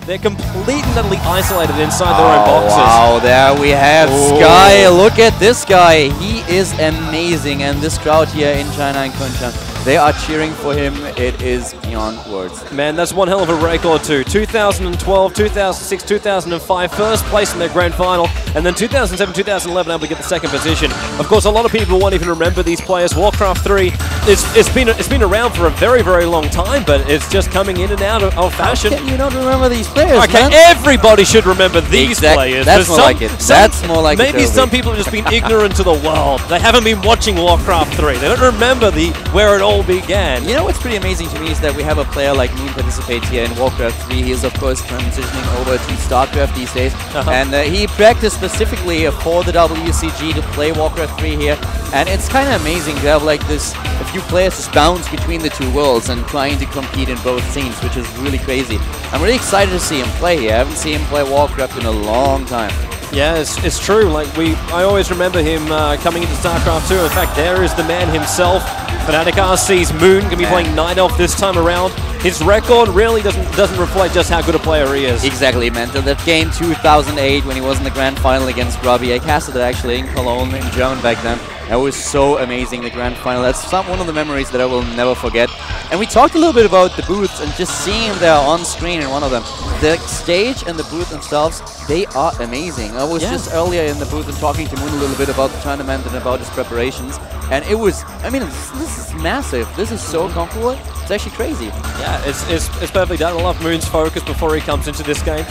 They're completely and utterly isolated inside their own boxes. Wow, there we have Sky. Look at this guy. He is amazing. And this crowd here in China and Kunshan, they are cheering for him. It is beyond words. Man, that's one hell of a record too. 2012, 2006, 2005, first place in their grand final, and then 2007, 2011 able to get the second position. Of course, a lot of people won't even remember these players. Warcraft 3, it's been around for a very, very long time, but it's just coming in and out of fashion. How can you not remember these players, okay, man? Everybody should remember these players. That's more like it. That's more like it. Maybe some people have just been ignorant to the world. They haven't been watching Warcraft 3. They don't remember where it all began. You know what's pretty amazing to me is that we have a player like Moon participate here in Warcraft 3. He is, of course, transitioning over to StarCraft these days. And he practiced specifically for the WCG to play Warcraft 3 here. And it's kind of amazing to have like a few players just bounce between the two worlds and trying to compete in both scenes, which is really crazy. I'm really excited to see him play here. I haven't seen him play Warcraft in a long time. Yeah, it's true. Like I always remember him coming into StarCraft 2. In fact, there is the man himself. Fnatic RC's Moon going to be playing Night Elf this time around. His record really doesn't reflect just how good a player he is. Exactly, man. So that game 2008 when he was in the grand final against Grubby, I casted it actually in Cologne in German back then. That was so amazing, the grand final. That's one of the memories that I will never forget. And we talked a little bit about the booths and just seeing them there on screen in one of them. The stage and the booth themselves, they are amazing. I was just earlier in the booth and talking to Moon a little bit about the tournament and about his preparations. And it was, I mean, this is massive. This is so comfortable. It's actually crazy. Yeah, it's perfectly done. I love Moon's focus before he comes into this game.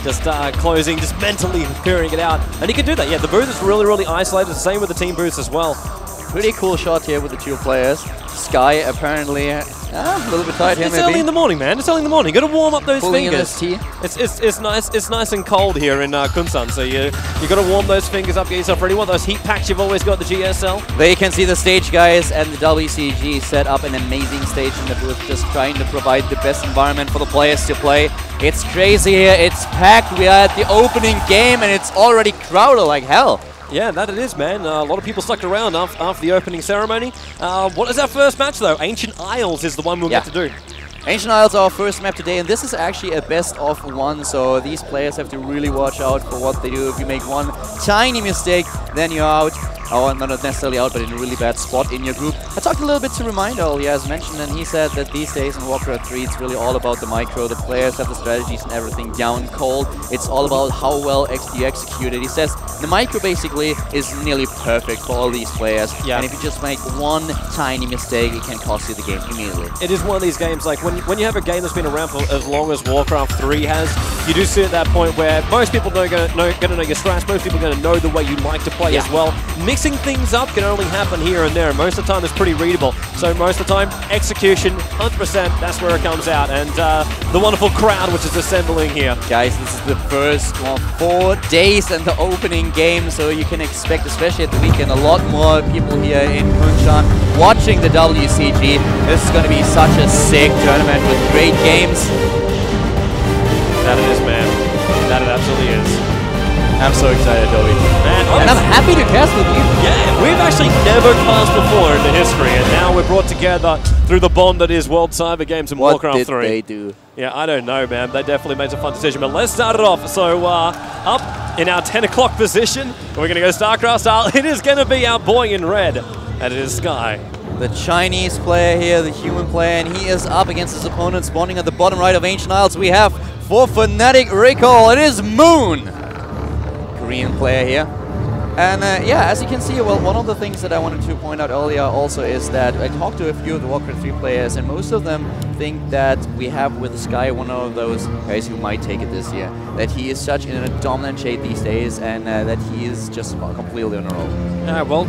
Just closing, just mentally clearing it out. And he can do that. Yeah, the booth is really, really isolated. The same with the team booths as well. Pretty cool shot here with the two players. Sky apparently a little bit tight here. It's early in the morning, man. It's early in the morning. You got to warm up those fingers. In it's nice. It's nice and cold here in Kunsan, so you got to warm those fingers up, get yourself ready. What those heat packs you've always got, the GSL. There you can see the stage guys and the WCG set up an amazing stage in the booth, just trying to provide the best environment for the players to play. It's crazy here. It's packed. We are at the opening game, and it's already crowded like hell. Yeah, that it is, man. A lot of people stuck around after the opening ceremony. What is our first match, though? Ancient Isles is the one we'll get to do. Ancient Isles are our first map today, and this is actually a best of one, so these players have to really watch out for what they do. If you make one tiny mistake, then you're out. Or not necessarily out, but in a really bad spot in your group. I talked a little bit to Reminder earlier, as mentioned, and he said that these days in Warcraft 3, it's really all about the micro. The players have the strategies and everything down cold. It's all about how well you execute it. He says the micro basically is nearly perfect for all these players. Yeah. And if you just make one tiny mistake, it can cost you the game immediately. It is one of these games, like when you have a game that's been around for as long as Warcraft 3 has, you do see at that point where most people are going to know your strats, most people are going to know the way you like to play as well. Mixing things up can only happen here and there. Most of the time it's pretty readable. So most of the time, execution, 100%, that's where it comes out. And the wonderful crowd which is assembling here. Guys, this is the first 4 days and the opening game, so you can expect, especially at the weekend, a lot more people here in Kunshan watching the WCG. This is going to be such a sick tournament with great games. That it is, man. That it absolutely is. I'm so excited, Toby. Man, and I'm happy to cast with you. Yeah, we've actually never cast before in the history, and now we're brought together through the bond that is World Cyber Games and Warcraft 3. What did they do? Yeah, I don't know, man. They definitely made a fun decision, but let's start it off. So, up in our 10 o'clock position, we're going to go StarCraft style. It is going to be our boy in red, and it is Sky. The Chinese player here, the human player, and he is up against his opponent, spawning at the bottom right of Ancient Isles. We have, for Fnatic Recall, it is Moon. Korean player here. And yeah, as you can see, well, one of the things that I wanted to point out earlier also is that I talked to a few of the Warcraft 3 players, and most of them think that we have with Sky one of those guys who might take it this year. That he is such in a dominant shape these days, and that he is just completely on a roll. Yeah, well,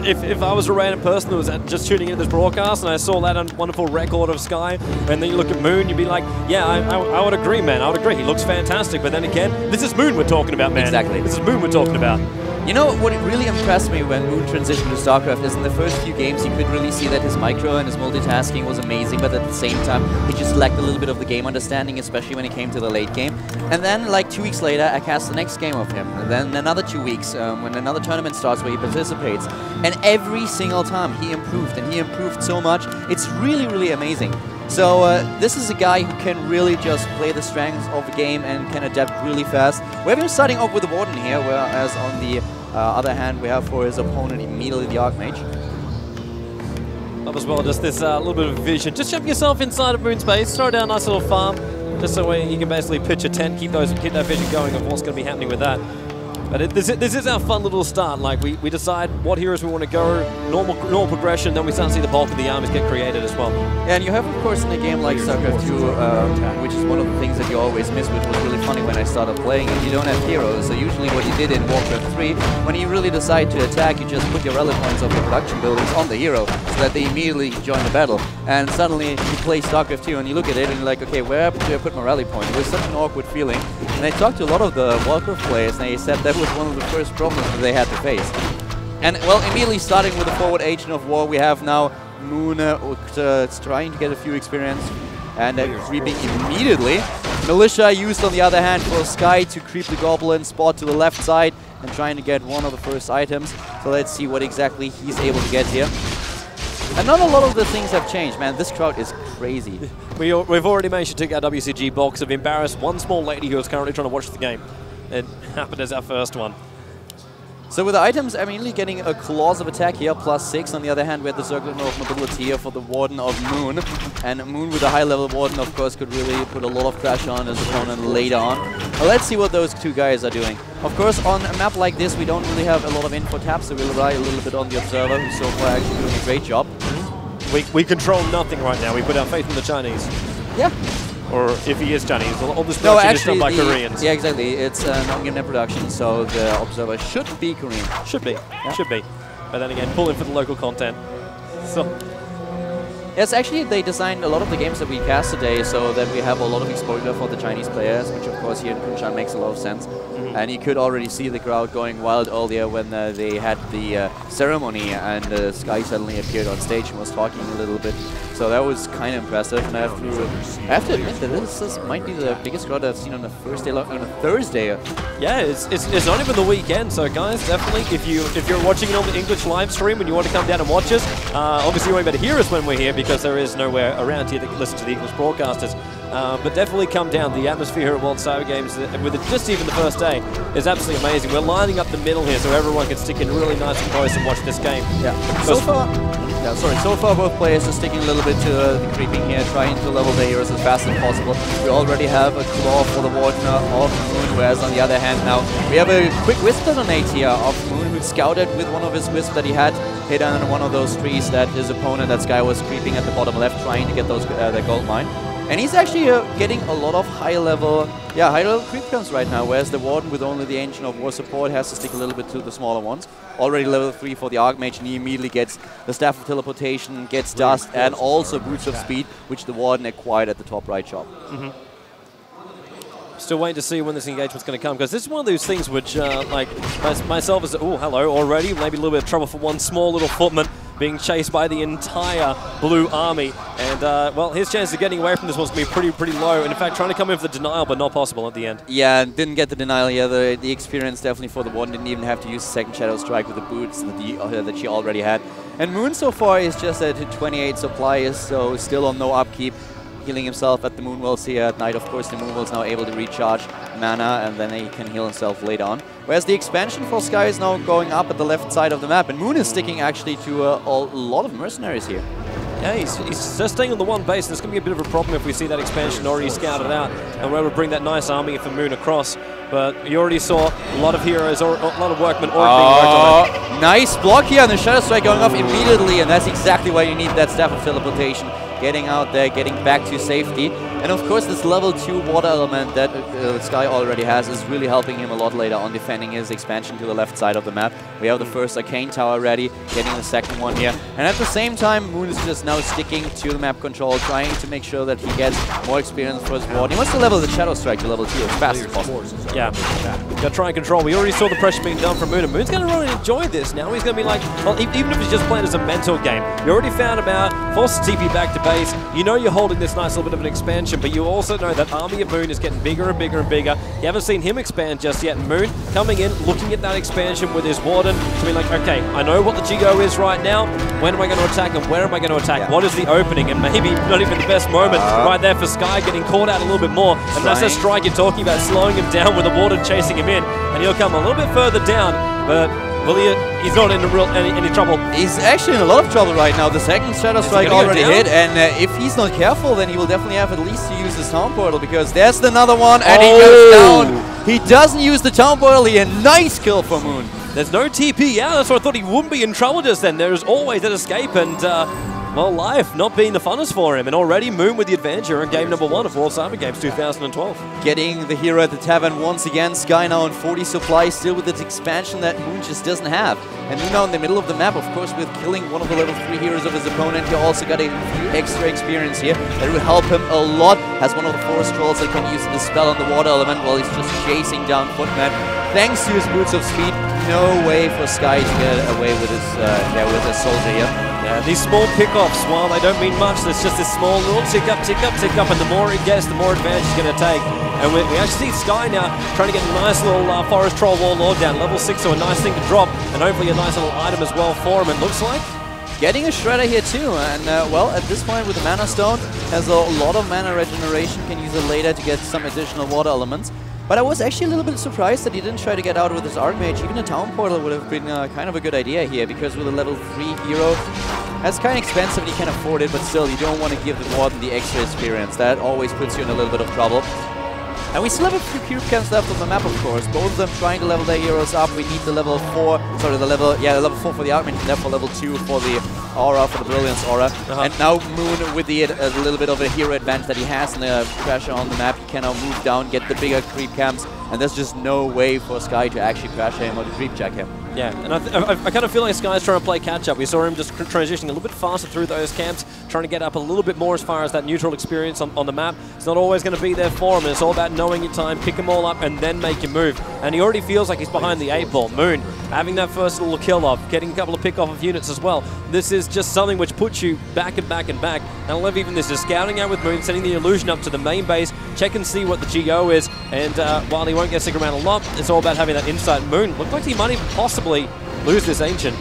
if I was a random person who was just tuning into this broadcast and I saw that wonderful record of Sky, and then you look at Moon, you'd be like, yeah, I would agree, man. I would agree. He looks fantastic. But then again, this is Moon we're talking about, man. Exactly. This is Moon we're talking about. You know, what really impressed me when Moon transitioned to StarCraft is in the first few games you could really see that his micro and his multitasking was amazing, but at the same time he just lacked a little bit of the game understanding, especially when it came to the late game. And then like 2 weeks later I cast the next game of him, and then another 2 weeks when another tournament starts where he participates, and every single time he improved, and he improved so much. It's really, really amazing. So this is a guy who can really just play the strengths of the game and can adapt really fast. We have him starting off with the Warden here, whereas on the other hand we have for his opponent immediately the Archmage. Up as well, just this little bit of vision. Just jump yourself inside of Moon space, throw down a nice little farm, just so you can basically pitch a tent, keep that vision going of what's going to be happening with that. But this is our fun little start. Like we decide what heroes we want to go, normal progression, then we start to see the bulk of the armies get created as well. Yeah, and you have, of course, in a game like Warcraft 2, which is one of the things that you always miss, which was really funny when I started playing it. You don't have heroes, so usually what you did in Warcraft 3, when you really decide to attack, you just put your rally points of your production buildings on the hero, so that they immediately join the battle. And suddenly you play StarCraft 2 and you look at it and you're like, okay, where do I put my rally point? It was such an awkward feeling. And I talked to a lot of the Warcraft players, and they said that was one of the first problems that they had to face. And well, immediately starting with the forward agent of war, we have now Moon trying to get a few experience and creeping immediately. Militia used on the other hand for Sky to creep the Goblin spot to the left side and trying to get one of the first items. So let's see what exactly he's able to get here. And not a lot of the things have changed, man. This crowd is crazy. We've already managed to take our WCG box of embarrassed one small lady who is currently trying to watch the game. It happened as our first one. So with the items, I'm immediately getting a Claws of Attack here, +6. On the other hand, we had the Circle of Mobility here for the Warden of Moon. And Moon with a high-level Warden, of course, could really put a lot of pressure on his opponent later on. Well, let's see what those two guys are doing. Of course, on a map like this, we don't really have a lot of info tabs, so we'll rely a little bit on the Observer, who's so far actually doing a great job. We control nothing right now. We put our faith in the Chinese. Yeah. Or if he is Chinese, all this production is done by Koreans. Yeah, exactly. It's non-game production, so the Observer should be Korean. Should be. Yeah. Should be. But then again, pull in for the local content. So. Yes, actually, they designed a lot of the games that we cast today so that we have a lot of exposure for the Chinese players, which of course here in Kunshan makes a lot of sense. And you could already see the crowd going wild earlier when they had the ceremony and Sky suddenly appeared on stage and was talking a little bit. So that was kind of impressive. And I have to admit that this might be the biggest crowd I've seen on a Thursday. Yeah, it's not even the weekend. So guys, definitely, if you're watching it on the English live stream and you want to come down and watch us, obviously you won't be able to hear us when we're here because there is nowhere around here that can listen to the English broadcasters. But definitely come down. The atmosphere here at World Cyber Games, with just even the first day, is absolutely amazing. We're lining up the middle here so everyone can stick in really nice and close and watch this game. Yeah. So far both players are sticking a little bit to the creeping here, trying to level the heroes as fast as possible. We already have a Claw for the Warden of Moon, whereas on the other hand now we have a quick Wisp detonate here of Moon, who scouted with one of his Wisps that he had hit on one of those trees that his opponent, that Sky, was creeping at the bottom left, trying to get those the gold mine. And he's actually getting a lot of high-level creep guns right now, whereas the Warden with only the Ancient of War support has to stick a little bit to the smaller ones. Already level 3 for the Archmage, and he immediately gets the Staff of Teleportation, gets Dust, and also Boots of Speed, which the Warden acquired at the top right shop. Still waiting to see when this engagement's going to come, because this is one of those things which, like myself, is, oh, hello, already, maybe a little bit of trouble for one small little footman being chased by the entire blue army. And, well, his chance of getting away from this one's going to be pretty low. And, in fact, trying to come in for the denial, but not possible at the end. Yeah, didn't get the denial. Yeah, the experience definitely for the Warden. Didn't even have to use the second Shadow Strike with the boots that she already had. And Moon so far is just at 28 supplies, so still on no upkeep. Healing himself at the Moonwells here at night. Of course, the Moonwell's now able to recharge mana, and then he can heal himself later on. Whereas the expansion for Sky is now going up at the left side of the map, and Moon is sticking actually to a lot of mercenaries here. Yeah, he's just staying on the one base. There's going to be a bit of a problem if we see that expansion already scouted out, and we're able to bring that nice army for Moon across. But you already saw a lot of heroes, or a lot of workmen already being worked on. Nice block here, and the Shadow Strike going off immediately, and that's exactly why you need that Staff of Teleportation. Getting out there, getting back to safety. And of course this level 2 water element that Sky already has is really helping him a lot later on, defending his expansion to the left side of the map. We have the first Arcane Tower ready, getting the second one here. And at the same time, Moon is just now sticking to the map control, trying to make sure that he gets more experience for his ward. He wants to level the Shadow Strike to level 2 as fast as possible. Yeah, got to try and control. We already saw the pressure being done from Moon, and Moon's going to really enjoy this now. He's going to be like, well, even if he's just playing as a mental game, you already found about force TP back to base. You know you're holding this nice little bit of an expansion expansion, but you also know that Army of Moon is getting bigger and bigger and bigger. You haven't seen him expand just yet. Moon coming in, looking at that expansion with his Warden to be like, okay, I know what the GO is right now. When am I going to attack and where am I going to attack? What is the opening? And maybe not even the best moment right there for Sky, getting caught out a little bit more. And that's a strike you're talking about, slowing him down with the Warden chasing him in. And he'll come a little bit further down, but he's not in any trouble. He's actually in a lot of trouble right now. The second Shadow Strike already hit, and if he's not careful, then he will definitely have at least to use his Town Portal, because there's another one, and he goes down. He doesn't use the Town Portal. A nice kill for Moon. There's no TP. Yeah, that's what I thought. He wouldn't be in trouble just then. There's always that escape, and well, life not being the funnest for him. And already Moon with the advantage in game number 1 of World Cyber Games 2012. Getting the hero at the tavern once again. Sky now on 40 supply, still with its expansion that Moon just doesn't have. And Moon now in the middle of the map, of course, with killing one of the level 3 heroes of his opponent. He also got a few extra experience here that will help him a lot. Has one of the Force Trolls that can use the spell on the water element while he's just chasing down Footman. Thanks to his boots of speed, no way for Sky to get away with his soldier here. Yeah, these small pickoffs, while they don't mean much, there's just this small little tick up, and the more he gets, the more advantage he's going to take. And we actually see Sky now trying to get a nice little Forest Troll Warlord down, level 6, so a nice thing to drop, and hopefully a nice little item as well for him, it looks like. Getting a Shredder here too, and well, at this point with the Mana Stone, has a lot of mana regeneration, can use it later to get some additional water elements. But I was actually a little bit surprised that he didn't try to get out with his Archmage. Even a Town Portal would have been kind of a good idea here, because with a level 3 hero, that's kind of expensive and you can afford it, but still, you don't want to give the Warden the extra experience. That always puts you in a little bit of trouble. And we still have a few cube camps left on the map, of course. Both of them trying to level their heroes up. We need the level 4, sorry, the level 4 for the Archmage, and therefore level 2 for the Aura, for the Brilliance Aura. And now Moon, with a little bit of a hero advantage that he has and the pressure on the map, he can now move down, get the bigger creep camps, and there's just no way for Sky to actually pressure him or to creep check him. Yeah, and I kind of feel like Sky's trying to play catch-up. We saw him just transitioning a little bit faster through those camps, trying to get up a little bit more as far as that neutral experience on the map. It's not always going to be there for him, and it's all about knowing your time, pick them all up, and then make your move. And he already feels like he's behind the 8-ball. Moon, having that first little kill off, getting a couple of pick-off of units as well. This is just something which puts you back and back and back. And I love even this is scouting out with Moon, sending the illusion up to the main base, check and see what the GO is, and while he won't get stick around a lot, it's all about having that insight. Moon looked like he might even possibly lose this Ancient.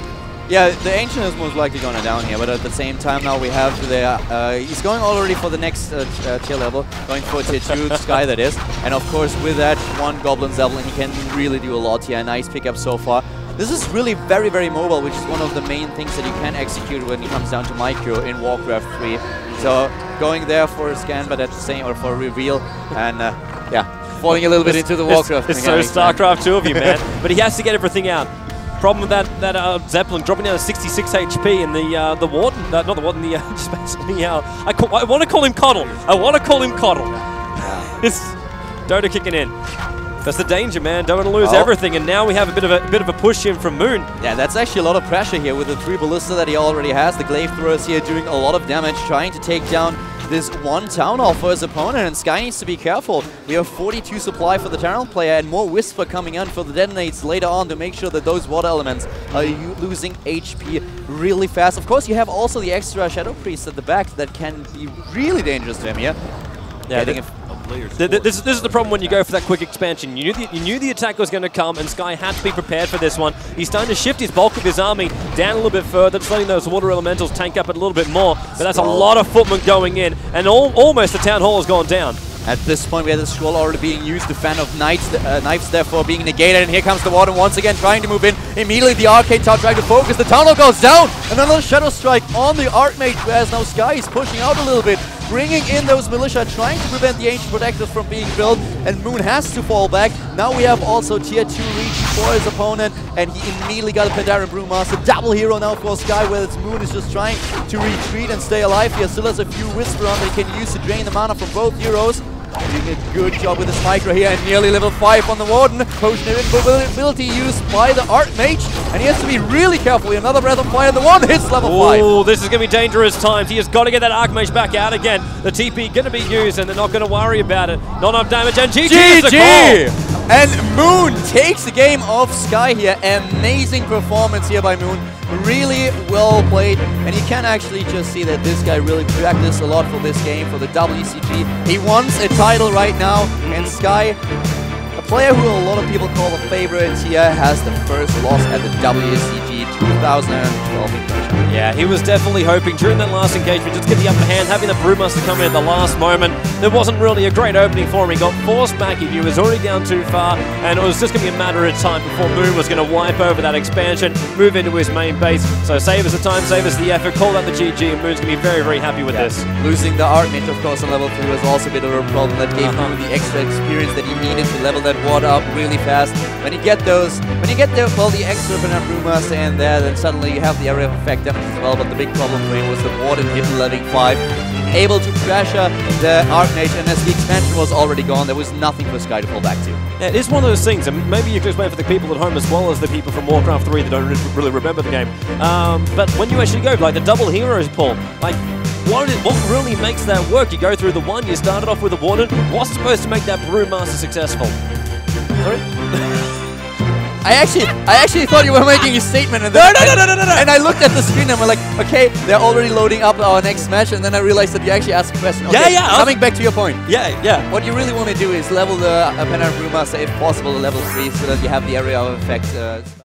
Yeah, the Ancient is most likely going down here, but at the same time now we have the... he's going already for the next tier level, going for tier 2, Sky that is. And of course with that, 1 Goblin's level, and he can really do a lot here. Nice pickup so far. This is really very, very mobile, which is one of the main things that you can execute when it comes down to micro in Warcraft 3. So going there for a scan, but at the same, or for a reveal, and yeah, falling a little bit into the Warcraft. It's so StarCraft 2 of you, man. But he has to get everything out. Problem with that Zeppelin dropping down to 66 HP, and the Warden, not the Warden, the just basically I want to call him Coddle. I want to call him Coddle. It's Dota kicking in. That's the danger, man. Don't want to lose everything, and now we have a bit of a push in from Moon. Yeah, that's actually a lot of pressure here with the 3 Ballista that he already has. The Glaive Throwers here doing a lot of damage, trying to take down this 1 Town Hall for his opponent, and Sky needs to be careful. We have 42 supply for the Talon player and more Whisper coming in for the detonates later on to make sure that those water elements are losing HP really fast. Of course, you have also the extra Shadow Priest at the back that can be really dangerous to him here. Yeah, this is the problem when you go for that quick expansion. You knew the attack was going to come, and Sky had to be prepared for this one. He's starting to shift his bulk of his army down a little bit further, just letting those water elementals tank up a little bit more. But that's a lot of footmen going in, and almost the Town Hall has gone down. At this point, we have the scroll already being used, the fan of knives therefore being negated, and here comes the Warden once again trying to move in. Immediately the Arcade Tower trying to focus, the Town Hall goes down, and another Shadow Strike on the Archmage, whereas now Sky is pushing out a little bit, bringing in those militia, trying to prevent the Ancient Protectors from being built, and Moon has to fall back. Now we have also tier 2 reach for his opponent, and he immediately got a Pandaren Brewmaster. Double hero now for Sky, where its Moon is just trying to retreat and stay alive. He still has a few Whisper on that he can use to drain the mana from both heroes. Doing a good job with this micro here, and nearly level 5 on the Warden. Potion of Invulnerability used by the Archmage, and he has to be really careful. Another Breath of Fire, the one hits level 5. Oh, this is going to be dangerous times. He has got to get that Archmage back out again. The TP going to be used, and they're not going to worry about it. Not enough damage, and GG is the call. And Moon takes the game off Sky here. Amazing performance here by Moon. Really well played. And you can actually just see that this guy really practiced a lot for this game, for the WCG. He wants a title right now. And Sky, a player who a lot of people call a favorite here, has the first loss at the WCG 2012 engagement. Yeah, he was definitely hoping during that last engagement just to get the upper hand, having the Brewmaster come in at the last moment. There wasn't really a great opening for him. He got forced back. He was already down too far, and it was just going to be a matter of time before Moon was going to wipe over that expansion, move into his main base. So save us the time, save us the effort, call out the GG, and Moon's going to be very, very happy with this. Losing the Archmage, of course, on level 3 was also a bit of a problem. That gave him the extra experience that he needed to level that ward up really fast. When you get those, well, the extra Brewmaster in there, then suddenly you have the area of effect damage as well. But the big problem for him was the ward and hidden leveling 5. Able to pressure the Archmage, and as the expansion was already gone, there was nothing for Sky to fall back to. Yeah, it is one of those things, and maybe you can explain for the people at home as well as the people from Warcraft 3 that don't really remember the game. But when you actually go, like the double heroes pull, like what really makes that work? You go through the one, you started off with a Warden. What's supposed to make that Brewmaster successful? Sorry? I actually thought you were making a statement, and then no. And I looked at the screen and we're like, okay, they're already loading up our next match, and then I realized that you actually asked a question. Okay, yeah. Coming back to your point. Yeah. What you really want to do is level the Penner Brewmaster, if possible, to level 3, so that you have the area of effect.